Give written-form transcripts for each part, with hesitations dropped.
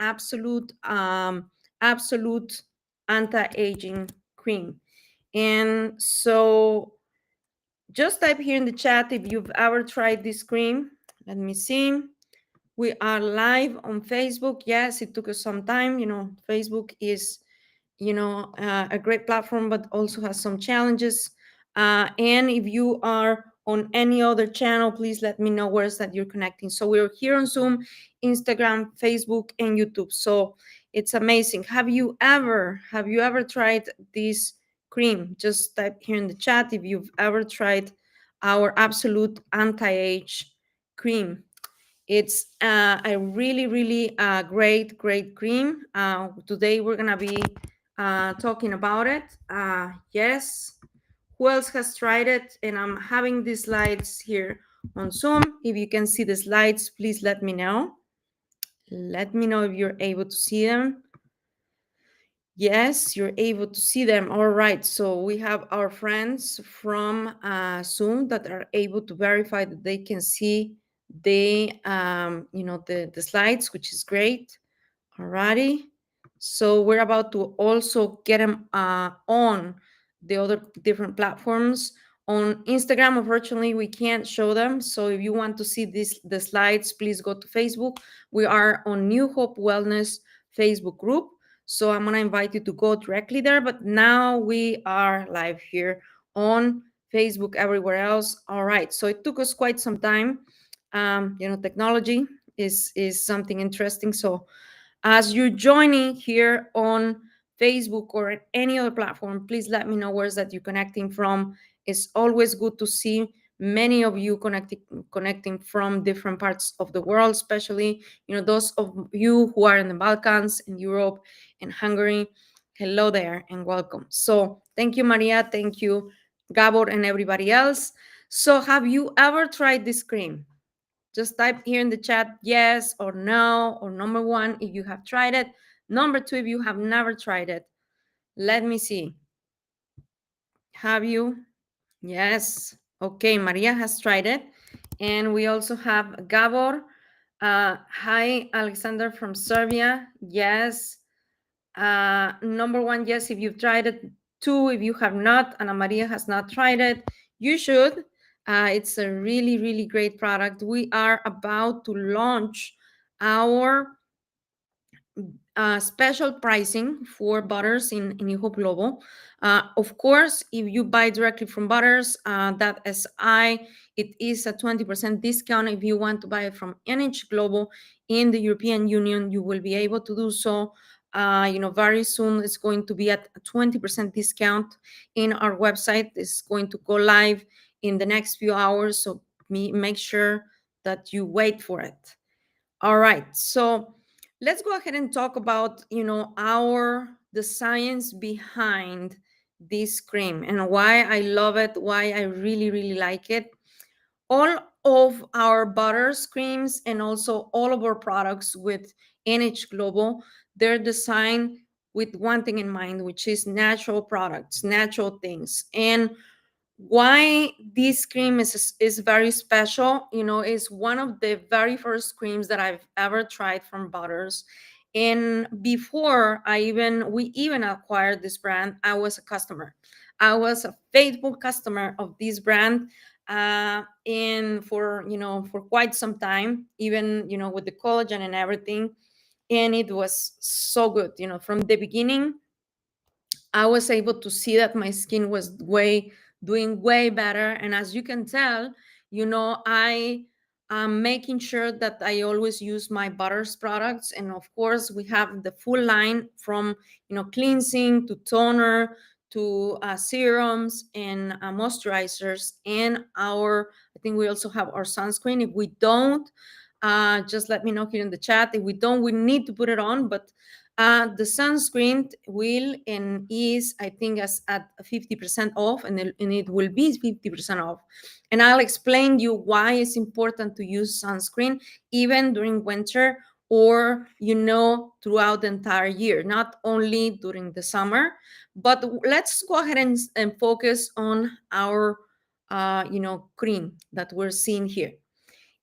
absolute anti-aging cream. And so just type here in the chat if you've ever tried this cream. Let me see. We are live on Facebook. Yes, it took us some time. Facebook is a great platform, but also has some challenges. And if you are on any other channel, please let me know where is that you're connecting. So we're here on Zoom, Instagram, Facebook, and YouTube. So it's amazing. Have you ever tried this cream? Just type here in the chat if you've ever tried our absolute anti-age cream. It's a really, really great cream. Today we're gonna be talking about it. Yes, who else has tried it? And I'm having these slides here on Zoom. If you can see the slides, please let me know. Let me know if you're able to see them. Yes, you're able to see them. All right. So we have our friends from Zoom that are able to verify that they can see the slides, which is great. Alrighty. So we're about to also get them on the other different platforms. On Instagram, unfortunately, we can't show them. So if you want to see the slides, please go to Facebook. We are on New Hope Wellness Facebook group. So I'm gonna invite you to go directly there. But now we are live here on Facebook, everywhere else. All right. So it took us quite some time. Technology is something interesting. So as you're joining here on Facebook or any other platform, please let me know where's that you're connecting from. It's always good to see many of you connecting from different parts of the world, especially those of you who are in the Balkans, in Europe, and Hungary. Hello there and welcome. So thank you, Maria. Thank you, Gabor, and everybody else. So have you ever tried this cream? Just type here in the chat yes or no, or number one if you have tried it. Number two if you have never tried it. Let me see. Have you? Yes. Okay, Maria has tried it. And we also have Gabor. Hi, Alexander from Serbia. Yes. Number one, yes, if you've tried it. Two, if you have not, Ana Maria has not tried it, you should. It's a really, really great product. We are about to launch our special pricing for Butters in Iho Globo. Of course, if you buy directly from Butters, that SI, it is a 20% discount. If you want to buy it from NH Global in the European Union, you will be able to do so. Very soon it's going to be at a 20% discount in our website. It's going to go live in the next few hours. So make sure that you wait for it. All right. So let's go ahead and talk about, the science behind this cream and why I love it, why I really, really like it. All of our butters, creams, and also all of our products with NH Global, they're designed with one thing in mind, which is natural products, natural things. And why this cream is very special, is one of the very first creams that I've ever tried from Butters. And before we even acquired this brand, I was a customer. I was a faithful customer of this brand, and for quite some time, even with the collagen and everything. And it was so good. From the beginning I was able to see that my skin was doing way better. And as you can tell, I am making sure that I always use my Butters products. And of course, we have the full line from, cleansing to toner to serums and moisturizers. And I think we also have our sunscreen. If we don't, just let me know here in the chat. If we don't, we need to put it on. But the sunscreen will and is, I think, as at 50% off, and it will be 50% off. And I'll explain you why it's important to use sunscreen even during winter, or throughout the entire year, not only during the summer. But let's go ahead and focus on our cream that we're seeing here.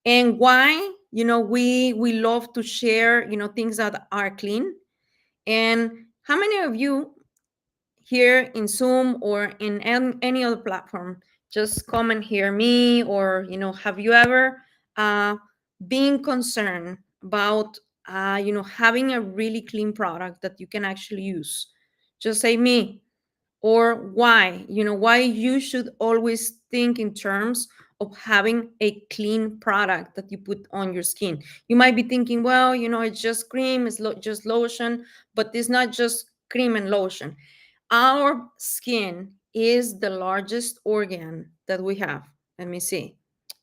And why we love to share things that are clean. And how many of you here in Zoom or in any other platform just come and hear me, or have you ever uh, been concerned about having a really clean product that you can actually use? Just say me. Or why you should always think in terms of having a clean product that you put on your skin. You might be thinking, well, it's just cream, it's just lotion, but it's not just cream and lotion. Our skin is the largest organ that we have. Let me see.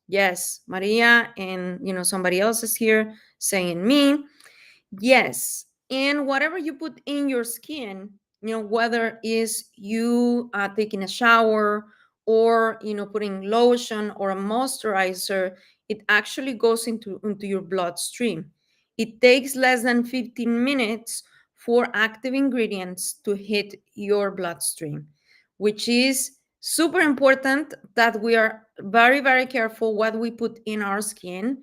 Yes, Maria, and somebody else is here saying me. Yes. And whatever you put in your skin, whether is you taking a shower, or putting lotion or a moisturizer, it actually goes into your bloodstream. It takes less than 15 minutes for active ingredients to hit your bloodstream, which is super important that we are very, very careful what we put in our skin,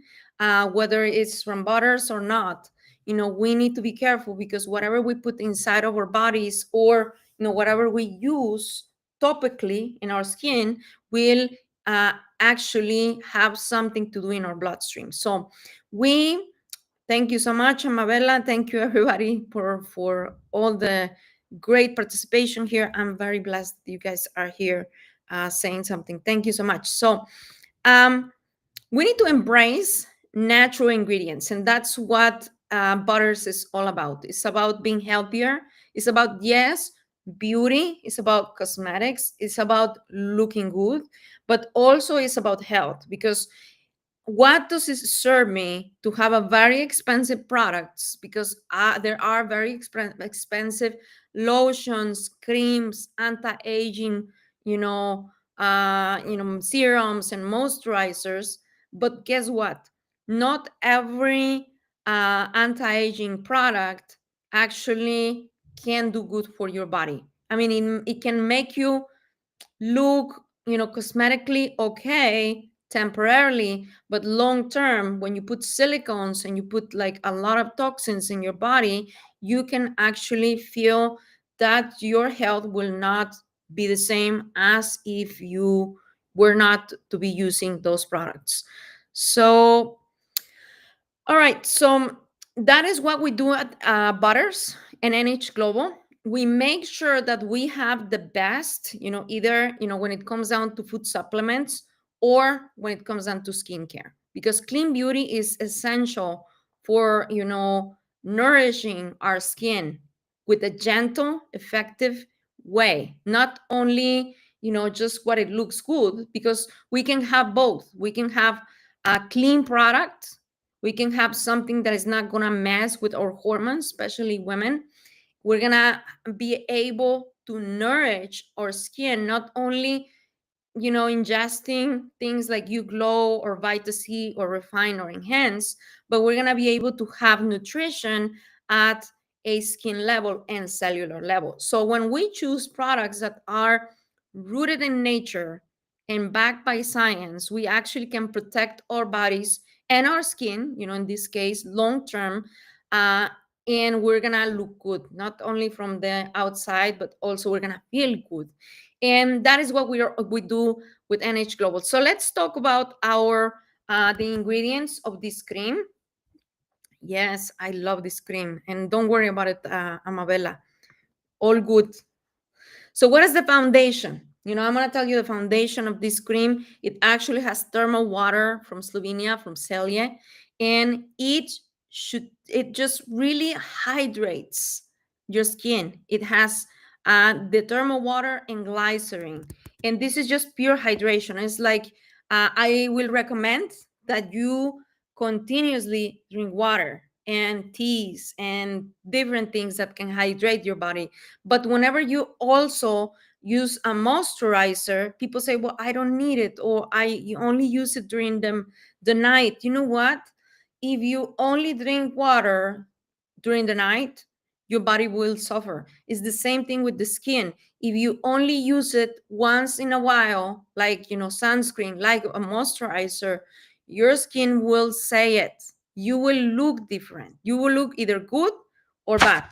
whether it's from butters or not. We need to be careful, because whatever we put inside of our bodies, or whatever we use topically in our skin, will actually have something to do in our bloodstream. So we thank you so much, Amabella. Thank you, everybody, for all the great participation here. I'm very blessed that you guys are here saying something. Thank you so much. So um, we need to embrace natural ingredients, and that's what butters is all about. It's about being healthier. It's about, yes, beauty. It's about cosmetics. It's about looking good, but also it's about health, because what does it serve me to have a very expensive products, because there are very expensive lotions, creams, anti-aging, serums and moisturizers. But guess what? Not every anti-aging product actually can do good for your body. I mean, it can make you look, cosmetically okay temporarily, but long term, when you put silicones and you put like a lot of toxins in your body, you can actually feel that your health will not be the same as if you were not to be using those products. So all right, so that is what we do at Butters and NH Global. We make sure that we have the best, either, when it comes down to food supplements, or when it comes down to skincare, because clean beauty is essential for, nourishing our skin with a gentle, effective way. Not only, just what it looks good, because we can have both. We can have a clean product, we can have something that is not going to mess with our hormones, especially women. We're going to be able to nourish our skin, not only, ingesting things like You Glow or Vita C or Refine or Enhance, but we're going to be able to have nutrition at a skin level and cellular level. So when we choose products that are rooted in nature and backed by science, we actually can protect our bodies and our skin, in this case, long term. And we're going to look good, not only from the outside, but also we're going to feel good. And that is what we do with NH Global. So let's talk about our the ingredients of this cream. Yes, I love this cream, and don't worry about it, Amabella. All good. So what is the foundation? I'm going to tell you the foundation of this cream. It actually has thermal water from Slovenia, from Celje, and it just really hydrates your skin. It has the thermal water and glycerin, and this is just pure hydration. It's like I will recommend that you continuously drink water and teas and different things that can hydrate your body. But whenever you also use a moisturizer, people say, well, I don't need it, or you only use it during the night. You know what? If you only drink water during the night, your body will suffer. It's the same thing with the skin. If you only use it once in a while, like, sunscreen, like a moisturizer, your skin will say it. you will look different. You will look either good or bad.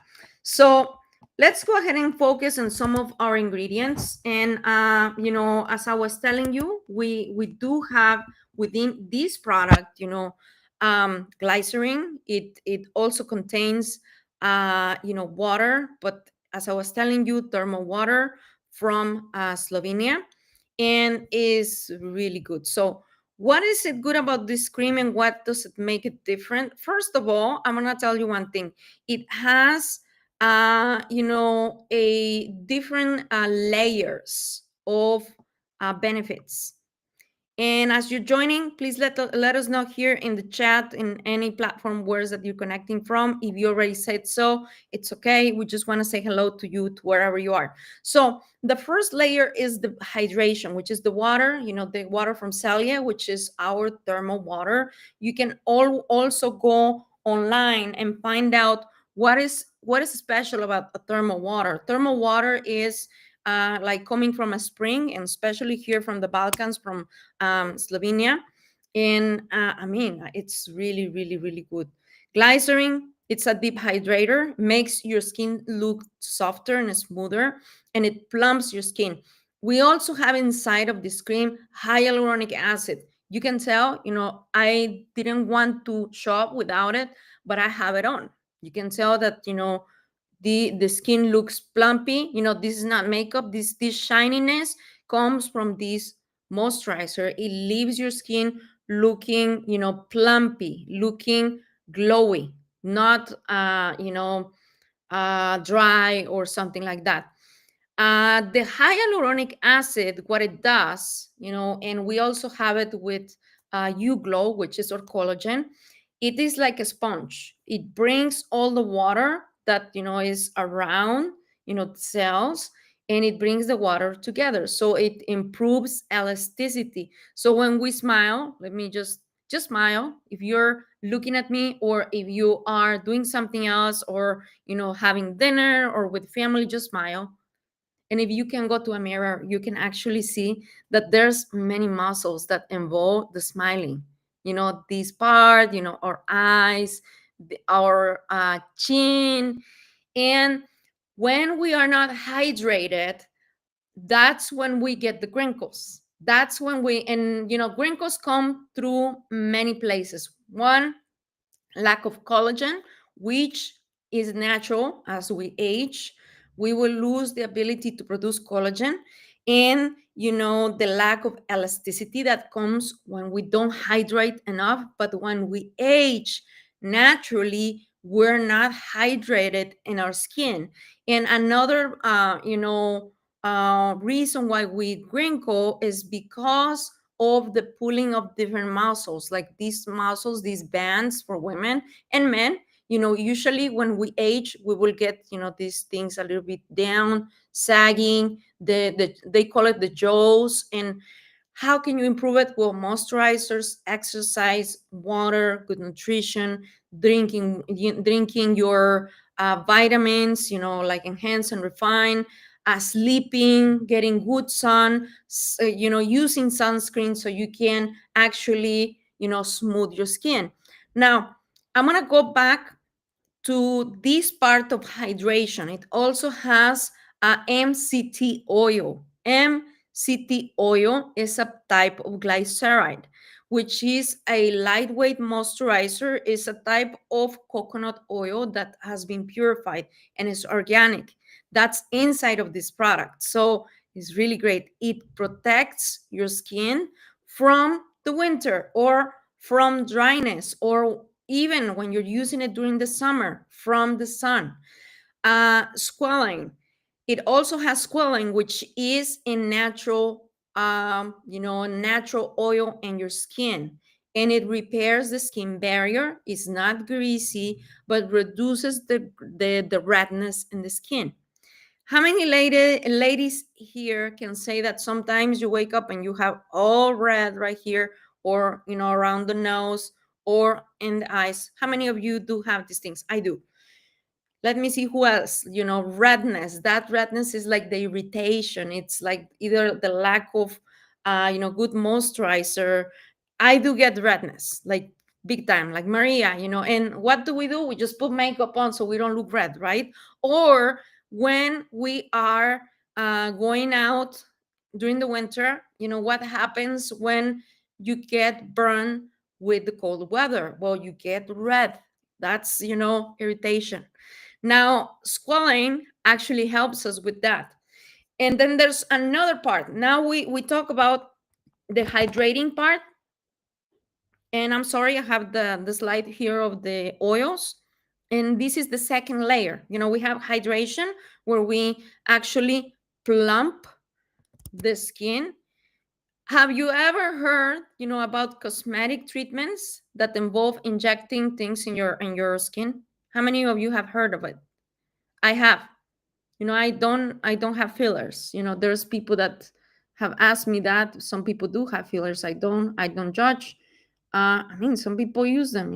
So let's go ahead and focus on some of our ingredients. And as I was telling you, we do have within this product, glycerin. It also contains water, but as I was telling you, thermal water from Slovenia, and is really good. So what is it good about this cream and what does it make it different? First of all, I'm gonna tell you one thing. It has a different layers of benefits. And as you're joining, please let us know here in the chat, in any platform words that you're connecting from. If you already said so, it's okay. We just want to say hello to you to wherever you are. So the first layer is the hydration, which is the water, the water from Celia, which is our thermal water. You can also go online and find out what is special about a thermal water. Thermal water is like coming from a spring, and especially here from the Balkans, from Slovenia. And I mean, it's really, really, really good. Glycerin, it's a deep hydrator, makes your skin look softer and smoother, and it plumps your skin. We also have inside of this cream hyaluronic acid. You can tell, I didn't want to shop without it, but I have it on. You can tell that, the skin looks plumpy. This is not makeup. This shininess comes from this moisturizer. It leaves your skin looking, plumpy, looking glowy, not dry or something like that. The hyaluronic acid, what it does, and we also have it with U Glow, which is our collagen. It is like a sponge. It brings all the water that is around the cells, and it brings the water together. So it improves elasticity. So when we smile, let me just smile. If you're looking at me, or if you are doing something else, or having dinner or with family, just smile. And if you can go to a mirror, you can actually see that there's many muscles that involve the smiling. This part, our eyes, our chin. And when we are not hydrated, that's when we get the wrinkles. That's when wrinkles come through many places. One, lack of collagen, which is natural. As we age, we will lose the ability to produce collagen. And the lack of elasticity that comes when we don't hydrate enough. But when we age, naturally we're not hydrated in our skin. And another reason why we wrinkle is because of the pulling of different muscles, like these muscles, these bands for women and men. Usually when we age, we will get these things a little bit down, sagging. They call it the jaws. And how can you improve it? Well, moisturizers, exercise, water, good nutrition, drinking your vitamins, like enhance and refine, sleeping, getting good sun, using sunscreen so you can actually, smooth your skin. Now, I'm going to go back to this part of hydration. It also has MCT oil. MCT oil is a type of glyceride, which is a lightweight moisturizer. Is a type of coconut oil that has been purified and is organic. That's inside of this product. So it's really great. It protects your skin from the winter, or from dryness, or even when you're using it during the summer, from the sun. Squalane. It also has squalane, which is a natural oil in your skin, and it repairs the skin barrier. It's not greasy, but reduces the redness in the skin. How many ladies here can say that sometimes you wake up and you have all red right here, or around the nose, or in the eyes? How many of you do have these things? I do. Let me see who else. Redness. That redness is like the irritation. It's like either the lack of good moisturizer. I do get redness, like big time, like Maria, and what do? We just put makeup on so we don't look red, right? Or when we are going out during the winter, what happens when you get burned with the cold weather? Well, you get red. That's, irritation. Now, squalane actually helps us with that. And then there's another part. Now we talk about the hydrating part. And I'm sorry, I have the slide here of the oils. And this is the second layer. We have hydration, where we actually plump the skin. Have you ever heard, about cosmetic treatments that involve injecting things in your skin? How many of you have heard of it? I have. I don't have fillers. There's people that have asked me that. Some people do have fillers. I don't judge. I mean, some people use them.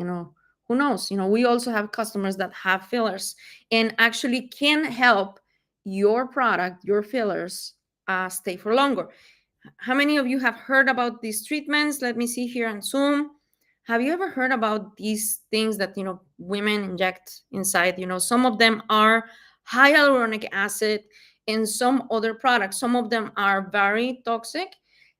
Who knows? We also have customers that have fillers and actually can help your product, your fillers, stay for longer. How many of you have heard about these treatments? Let me see here on Zoom. Have you ever heard about these things that women inject inside? Some of them are hyaluronic acid and some other products. Some of them are very toxic,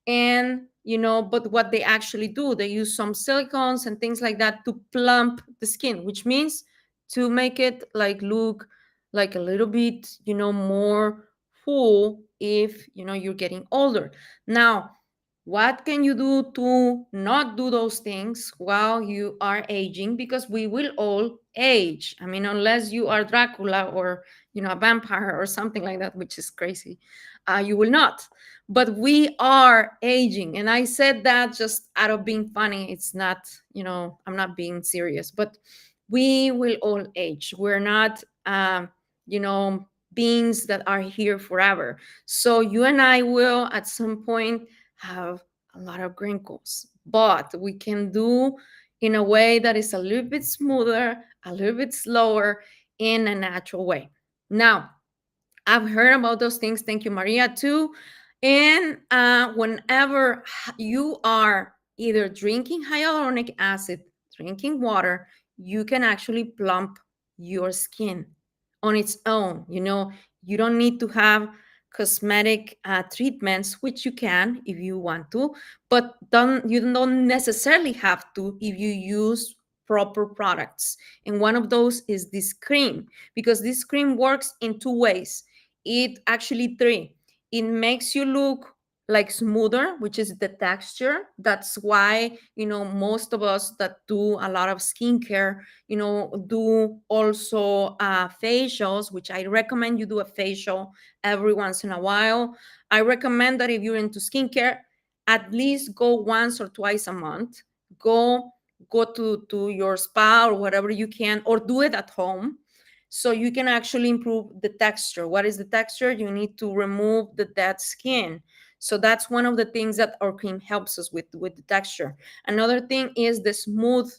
and but what they actually do, they use some silicones and things like that to plump the skin, which means to make it like look like a little bit more full if you're getting older. Now, what can you do to not do those things while you are aging? Because we will all age. I mean, unless you are Dracula or a vampire or something like that, which is crazy, you will not. But we are aging, and I said that just out of being funny. It's not, I'm not being serious, but we will all age. We're not, you know, beings that are here forever. So you and I will, at some point, have a lot of wrinkles, but we can do in a way that is a little bit smoother, a little bit slower, in a natural way. Now, I've heard about those things. Thank you, Maria, too. And whenever you are either drinking hyaluronic acid, drinking water, you can actually plump your skin on its own. You don't need to have cosmetic treatments, which you can if you want to, but you don't necessarily have to if you use proper products. And one of those is this cream, because this cream works in two ways. It actually three. It makes you look like smoother, which is the texture. That's why most of us that do a lot of skincare do also facials, which I recommend you do a facial every once in a while. I recommend that if you're into skincare, at least go once or twice a month. Go to your spa or whatever you can, or do it at home, so you can actually improve the texture. What is the texture? You need to remove the dead skin. So that's one of the things that our cream helps us with the texture. Another thing is the smooth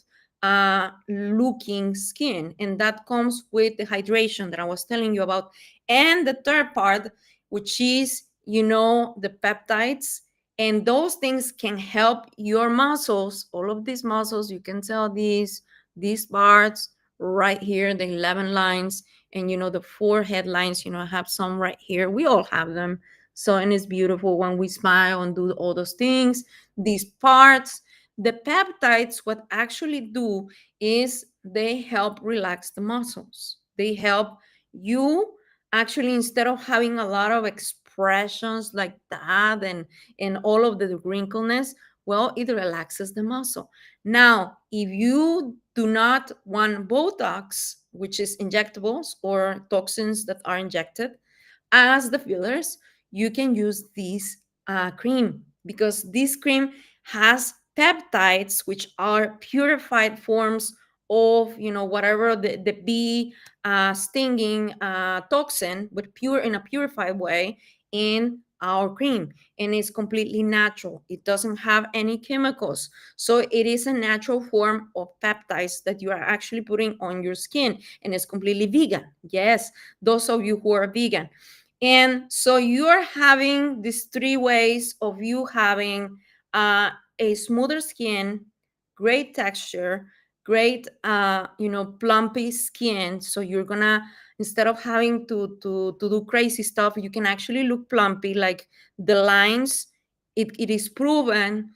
looking skin, and that comes with the hydration that I was telling you about. And the third part, which is the peptides, and those things can help your muscles. All of these muscles, you can tell these parts right here, the 11 lines, and the forehead lines, I have some right here. We all have them. So, and it's beautiful when we smile and do all those things. These parts, the peptides, what actually do is they help relax the muscles. They help you actually, instead of having a lot of expressions like that, and all of the wrinkleness, well, it relaxes the muscle. Now, if you do not want Botox, which is injectables or toxins that are injected, as the fillers, you can use this cream, because this cream has peptides, which are purified forms of whatever the bee stinging toxin, but pure in a purified way, in our cream. And it's completely natural. It doesn't have any chemicals. So it is a natural form of peptides that you are actually putting on your skin, and it's completely vegan. Yes, those of you who are vegan. And so you're having these three ways of you having a smoother skin, great texture, great plumpy skin. So you're gonna, instead of having to do crazy stuff, you can actually look plumpy, like the lines. It is proven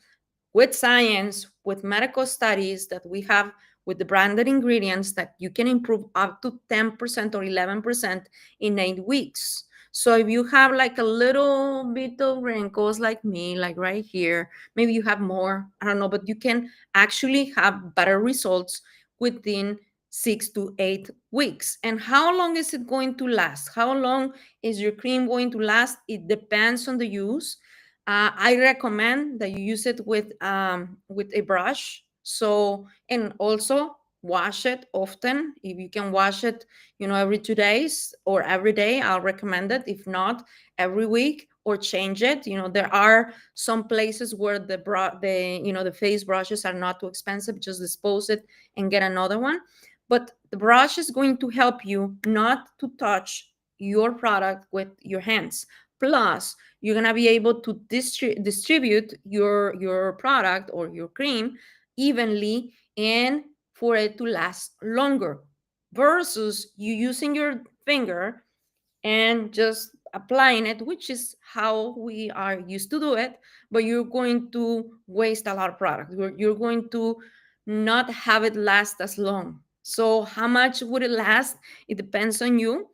with science, with medical studies that we have, with the branded ingredients, that you can improve up to 10% or 11% in 8 weeks. So if you have like a little bit of wrinkles like me, like right here, maybe you have more, I don't know, but you can actually have better results within 6 to 8 weeks. And how long is it going to last? How long is your cream going to last? It depends on the use. I recommend that you use it with a brush. So, and also wash it often. If you can wash it, every 2 days or every day, I'll recommend it. If not, every week, or change it. There are some places where the face brushes are not too expensive. Just dispose it and get another one. But the brush is going to help you not to touch your product with your hands. Plus, you're gonna be able to distribute your product or your cream evenly, and for it to last longer, versus you using your finger and just applying it, which is how we are used to do it. But you're going to waste a lot of product. You're going to not have it last as long. So how much would it last? It depends on you.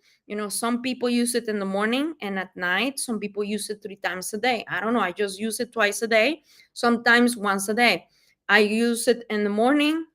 Some people use it in the morning and at night. Some people use it 3 times a day. I don't know, I just use it twice a day, sometimes once a day. I use it in the morning,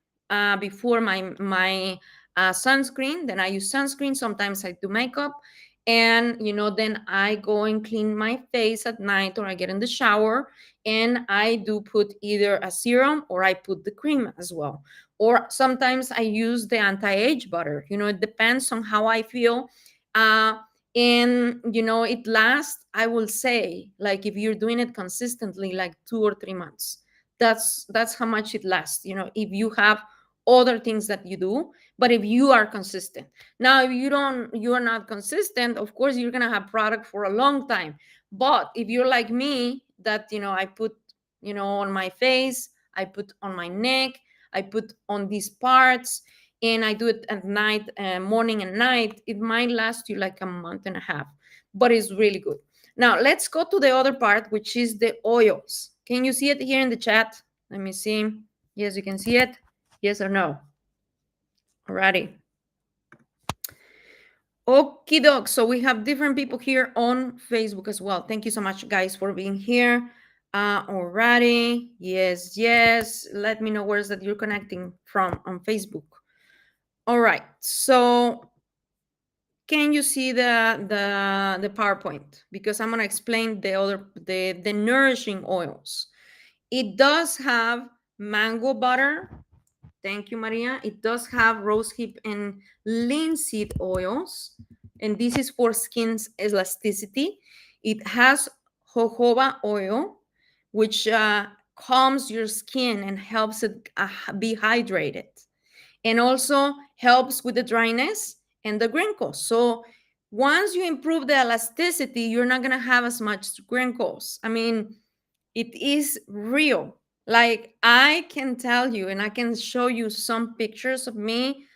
before my sunscreen. Then I use sunscreen. Sometimes I do makeup, and then I go and clean my face at night, or I get in the shower, and I do put either a serum, or I put the cream as well. Or sometimes I use the anti-age butter. It depends on how I feel. uh and it lasts, I will say, like, if you're doing it consistently, like 2 or 3 months. That's how much it lasts, if you have other things that you do. But if you are consistent. Now, if you're not consistent, of course you're gonna have product for a long time. But if you're like me, that I put on my face, I put on my neck, I put on these parts, and I do it at night, morning and night, it might last you like a month and a half. But it's really good. Now let's go to the other part, which is the oils. Can you see it here in the chat? Let me see. Yes, you can see it. Yes or no? Alrighty. Okie doke. So we have different people here on Facebook as well. Thank you so much, guys, for being here. Alrighty. Yes, yes. Let me know where's that you're connecting from on Facebook. All right. So can you see the PowerPoint? Because I'm gonna explain the nourishing oils. It does have mango butter. Thank you, Maria. It does have rosehip and linseed oils, and this is for skin's elasticity. It has jojoba oil, which calms your skin and helps it be hydrated, and also helps with the dryness and the wrinkles. So once you improve the elasticity, you're not going to have as much wrinkles. I mean, it is real. Like, I can tell you, and I can show you some pictures of me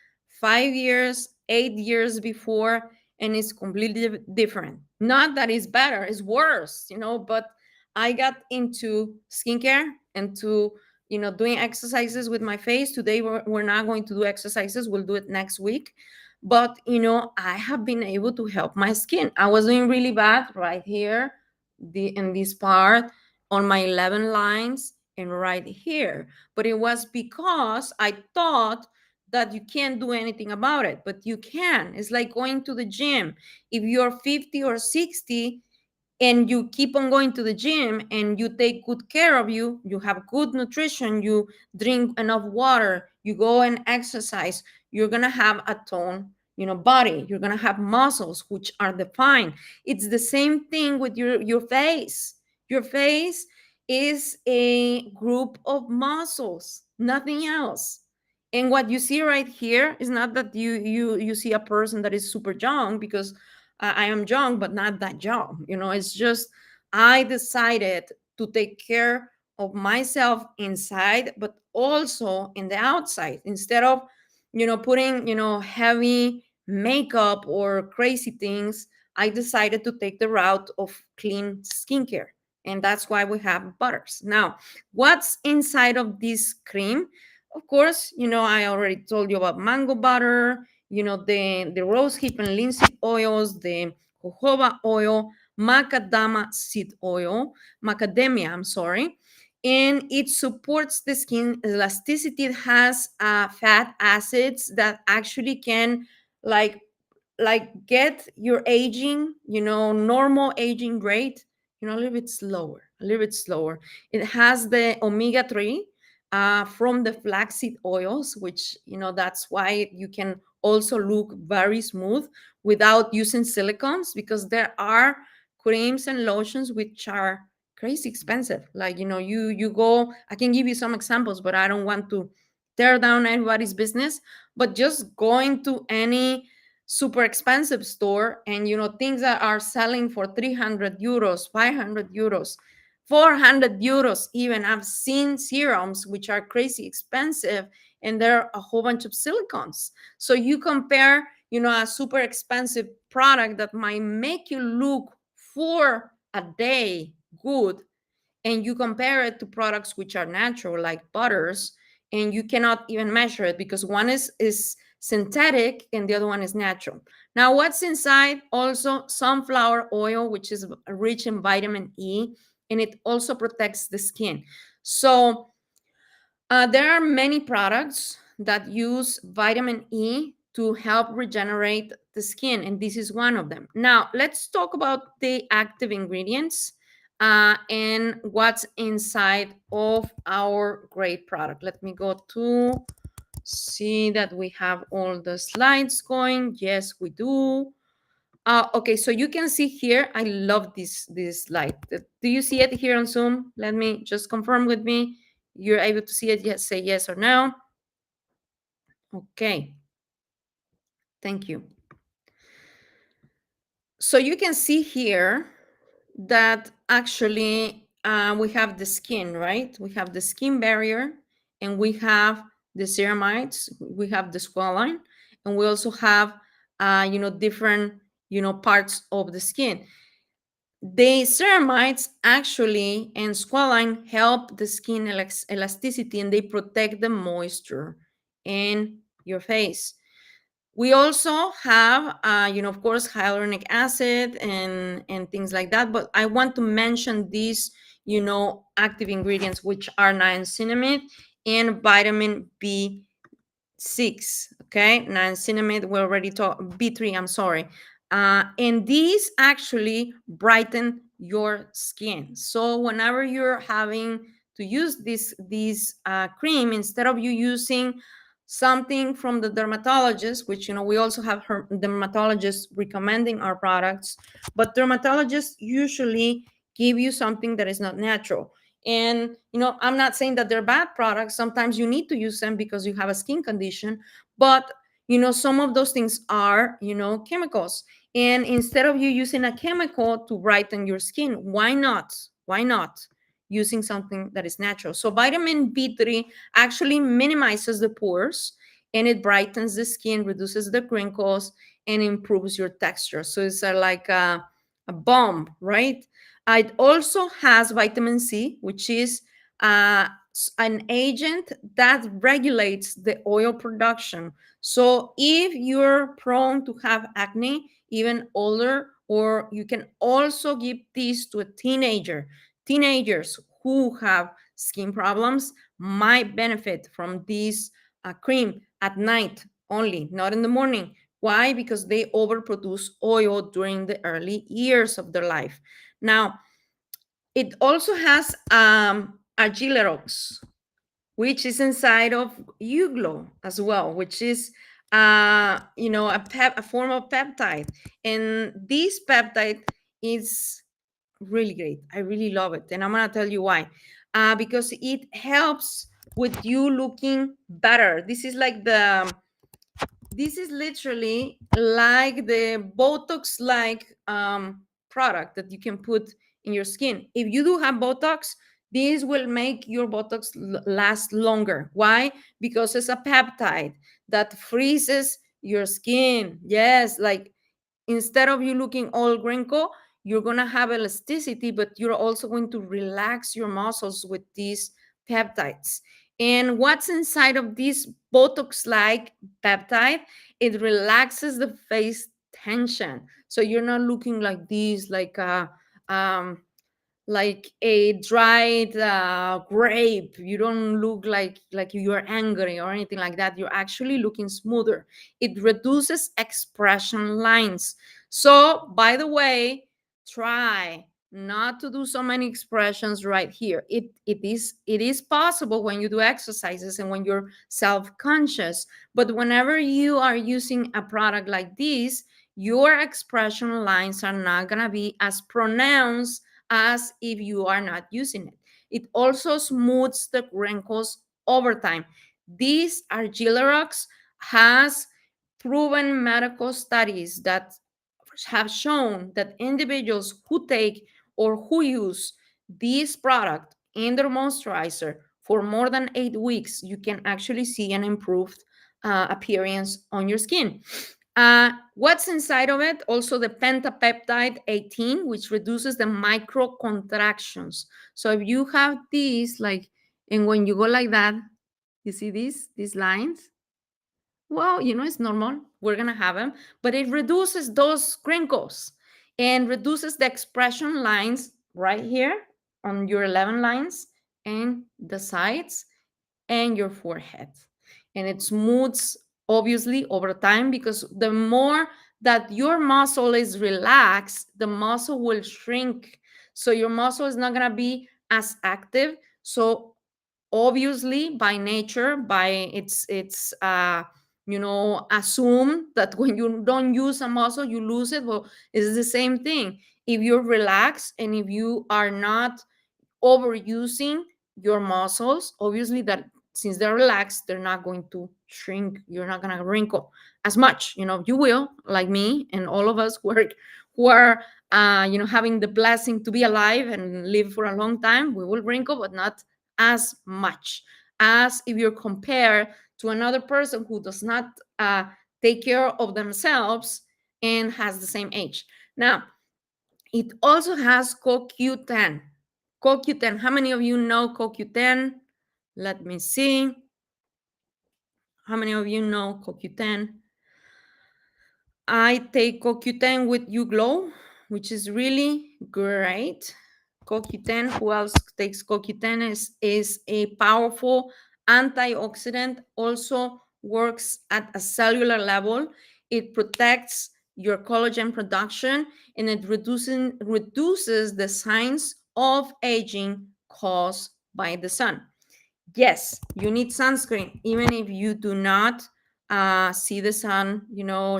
5 years, 8 years before, and it's completely different. Not that it's better, it's worse, but I got into skincare and to doing exercises with my face. Today we're not going to do exercises, we'll do it next week. But I have been able to help my skin. I was doing really bad right here, in this part, on my 11 lines, and right here. But it was because I thought that you can't do anything about it, but you can. It's like going to the gym. If you're 50 or 60 and you keep on going to the gym and you take good care of you have good nutrition, you drink enough water, you go and exercise, you're gonna have a tone body, you're gonna have muscles which are defined. It's the same thing with your face. Your face is a group of muscles, nothing else. And what you see right here is not that you see a person that is super young, because I am young, but not that young. It's just I decided to take care of myself inside, but also in the outside. Instead of, putting, heavy makeup or crazy things, I decided to take the route of clean skincare. And that's why we have butters. Now, what's inside of this cream? Of course, I already told you about mango butter, the rose hip and linseed oils, the jojoba oil, macadamia, I'm sorry, and it supports the skin elasticity. It has fat acids that actually can like get your aging, normal aging rate, a little bit slower, It has the omega-3 from the flaxseed oils, which, that's why you can also look very smooth without using silicones, because there are creams and lotions which are crazy expensive. Like, you go, I can give you some examples, but I don't want to tear down anybody's business. But just going to any super expensive store, and things that are selling for 300 euros, 500 euros, 400 euros, even I've seen serums which are crazy expensive, and there are a whole bunch of silicons. So you compare, a super expensive product that might make you look for a day good, and you compare it to products which are natural like butters, and you cannot even measure it, because one is synthetic and the other one is natural. Now, what's inside? Also sunflower oil, which is rich in vitamin E, and it also protects the skin. So there are many products that use vitamin E to help regenerate the skin, and this is one of them. Now, let's talk about the active ingredients and what's inside of our great product. Let me go to see that we have all the slides going. Yes, we do. Okay, so you can see here, I love this slide. Do you see it here on Zoom? Let me just confirm with me. You're able to see it? Yes, say yes or no. Okay, thank you. So you can see here that actually we have the skin, right? We have the skin barrier, and we have the ceramides, we have the squalene, and we also have, different, parts of the skin. The ceramides actually and squalene help the skin elasticity, and they protect the moisture in your face. We also have, of course, hyaluronic acid and things like that. But I want to mention these, active ingredients, which are niacinamide and vitamin B6. Okay, niacinamide, we already talked. B3, I'm sorry. And these actually brighten your skin. So whenever you're having to use this cream, instead of you using something from the dermatologist, which, we also have dermatologists recommending our products, but dermatologists usually give you something that is not natural. And, I'm not saying that they're bad products. Sometimes you need to use them because you have a skin condition, but, some of those things are, chemicals. And instead of you using a chemical to brighten your skin, why not? Why not using something that is natural? So vitamin B3 actually minimizes the pores, and it brightens the skin, reduces the wrinkles, and improves your texture. So it's like a bomb, right? It also has vitamin C, which is an agent that regulates the oil production. So if you're prone to have acne, even older, or you can also give this to a teenager. Teenagers who have skin problems might benefit from this cream at night only, not in the morning. Why? Because they overproduce oil during the early years of their life. Now, it also has argillarox, which is inside of Uglo as well, which is a form of peptide. And this peptide is really great. I really love it, and I'm gonna tell you why. Because it helps with you looking better. This is literally like the Botox like product that you can put in your skin. If you do have Botox, This will make your Botox last longer. Why? Because it's a peptide that freezes your skin. Yes, like instead of you looking all wrinkle, you're going to have elasticity, but you're also going to relax your muscles with these peptides. And what's inside of this Botox like peptide? It relaxes the face tension. So you're not looking like this, um, like a dried grape. You don't look like you're angry or anything like that. You're actually looking smoother. It reduces expression lines. So by the way, try not to do so many expressions right here. It is possible when you do exercises and when you're self-conscious, but whenever you are using a product like this, your expression lines are not going to be as pronounced as if you are not using it. It also smooths the wrinkles over time. This Argilarox has proven medical studies that have shown that individuals who take or who use this product in their moisturizer for more than 8 weeks, you can actually see an improved appearance on your skin. What's inside of it? Also, the pentapeptide 18, which reduces the micro contractions. So if you have these, like, and when you go like that, you see these lines? Well, it's normal. We're going to have them, but it reduces those wrinkles and reduces the expression lines right here on your 11 lines and the sides and your forehead. And it smooths obviously over time, because the more that your muscle is relaxed, the muscle will shrink. So your muscle is not going to be as active. So obviously by nature, by assume that when you don't use a muscle you lose it. Well, it's the same thing. If you're relaxed and if you are not overusing your muscles, obviously that since they're relaxed, they're not going to shrink. You're not going to wrinkle as much. You will, like me and all of us who are having the blessing to be alive and live for a long time. We will wrinkle, but not as much as if you're compared to another person who does not take care of themselves and has the same age. Now, it also has CoQ10. CoQ10. How many of you know CoQ10? Let me see. How many of you know CoQ10? I take CoQ10 with You Glow, which is really great. CoQ10, who else takes CoQ10? Is a powerful antioxidant, also works at a cellular level. It protects your collagen production and it reduces the signs of aging caused by the sun. Yes, you need sunscreen, even if you do not see the sun,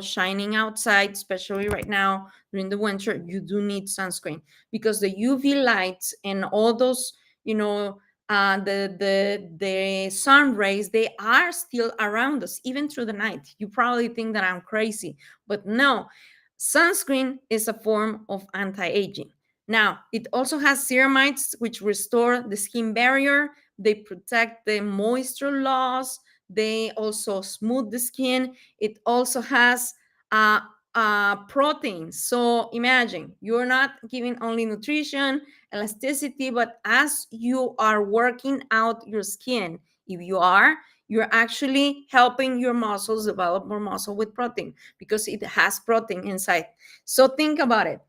shining outside, especially right now during the winter. You do need sunscreen because the UV lights and all those, the sun rays, they are still around us, even through the night. You probably think that I'm crazy, but no, sunscreen is a form of anti-aging. Now, it also has ceramides, which restore the skin barrier. They protect the moisture loss. They also smooth the skin. It also has protein. So imagine you're not giving only nutrition, elasticity, but as you are working out your skin, if you are, you're actually helping your muscles develop more muscle with protein because it has protein inside. So think about it.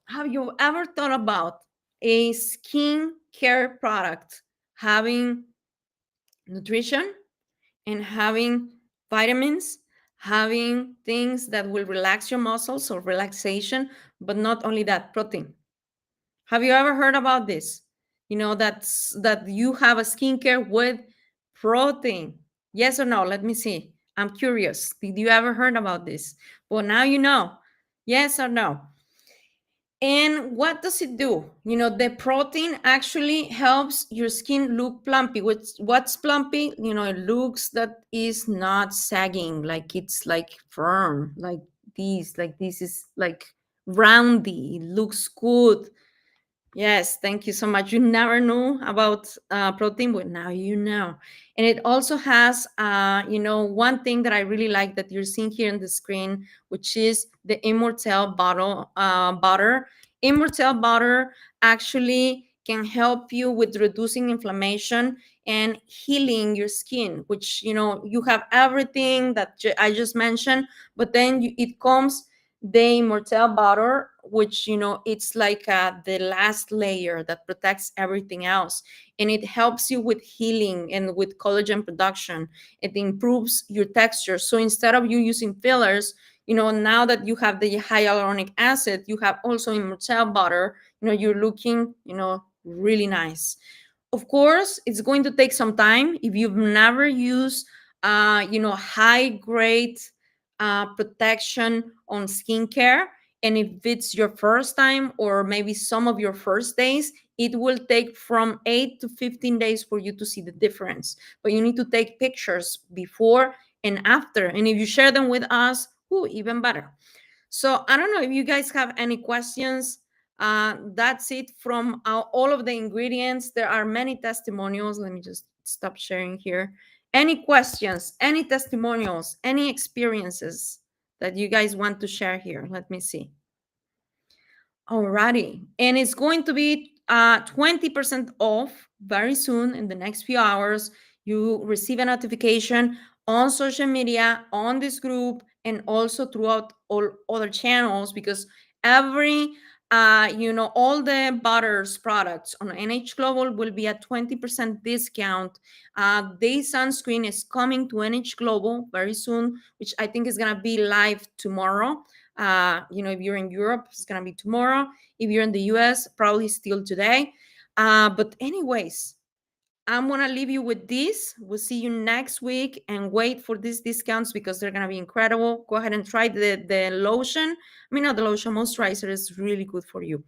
Have you ever thought about a skin care product having nutrition and having vitamins, having things that will relax your muscles or relaxation, but not only that, protein? Have you ever heard about this? That you have a skincare with protein. Yes or no? Let me see. I'm curious. Did you ever heard about this? Well, now you know. Yes or no? And what does it do? The protein actually helps your skin look plumpy. What's plumpy? It looks that is not sagging, like it's like firm, like this is like roundy. It looks good. Yes, thank you so much. You never knew about protein, but now you know. And it also has, one thing that I really like that you're seeing here on the screen, which is the Immortel butter. Immortel butter actually can help you with reducing inflammation and healing your skin, which, you have everything that I just mentioned, but then it comes the Immortel butter, which it's like the last layer that protects everything else, and it helps you with healing and with collagen production. It improves your texture. So instead of you using fillers, now that you have the hyaluronic acid, you have also Immortel butter. You're looking, really nice. Of course, it's going to take some time if you've never used, high grade protection on skincare. And if it's your first time or maybe some of your first days, it will take from 8 to 15 days for you to see the difference. But you need to take pictures before and after. And if you share them with us, even better. So I don't know if you guys have any questions. That's it from all of the ingredients. There are many testimonials. Let me just stop sharing here. Any questions, any testimonials, any experiences that you guys want to share here? Let me see. Alrighty. And it's going to be 20% off very soon in the next few hours. You receive a notification on social media, on this group, and also throughout all other channels, because every all the butters products on NH Global will be at 20% discount. The sunscreen is coming to NH Global very soon, which I think is gonna be live tomorrow. If you're in Europe, it's gonna be tomorrow. If you're in the US, probably still today. But anyways, I'm gonna leave you with this. We'll see you next week, and wait for these discounts because they're gonna be incredible. Go ahead and try the lotion. I mean, not the lotion, moisturizer is really good for you.